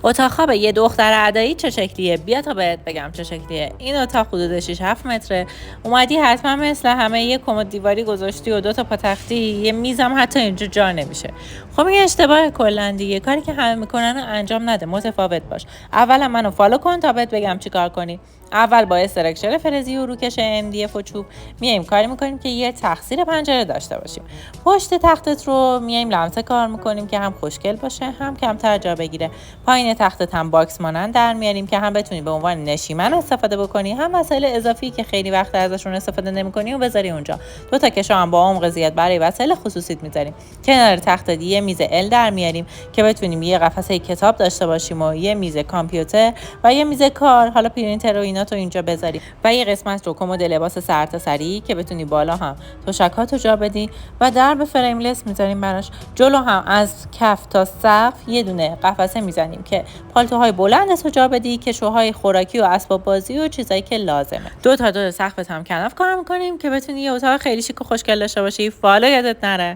اتاق خواب یه دختر ادایی چه شکلیه؟ بیا تا بهت بگم چه شکلیه. این اتاق حدود 6-7 متره. اومدی حتما مثل همه یه کمد دیواری گذاشتی و 2 تا پاتختی، یه میزم حتی اینجا جا نمیشه. خب این اشتباه کلا دیگه. کاری که همه میکنن رو انجام نده، متفاوت باش. اولا منو فالو کن تا بهت بگم چیکار کنی. اول با استرکچر فلزی و روکش MDF و چوب میایم کاری میکنیم که یه تقصیر پنجره داشته باشیم. پشت تختت رو میایم لمسه کار میکنیم که هم خوشگل باشه هم کمتر جا بگیره. پایین تختت هم باکس مانند در میاریم که هم بتونی به عنوان نشیمن استفاده بکنی، هم وسایل اضافی که خیلی وقت ازشون استفاده نمیکنی و بذاری اونجا. 2 تا کشو هم با عمق زیاد برای وسایل خصوصیت میذاریم. کنار تخت یه میز ال در میاریم که بتونیم یه قفسه کتاب داشته باشیم و یه میز کامپیوتر و یه میز کار، حالا پرینتر و اینا تو اینجا بذاری، و یه قسمت رو کمد لباس سرتاسری که بتونی بالا هم تشکاتو جا بدی و درب فریملس میذاریم براش. جلو هم از کف تا سقف یه دونه قفسه میزنیم که پالتوهای بلندت رو جا بدی، کشوهای خوراکی و اسباب بازی و چیزایی که لازمه. 2 تا سقفت هم کناف کار میکنیم که بتونی یه اتاق خیلی شیک و خوشگل داشته باشی. فالو یادت نره.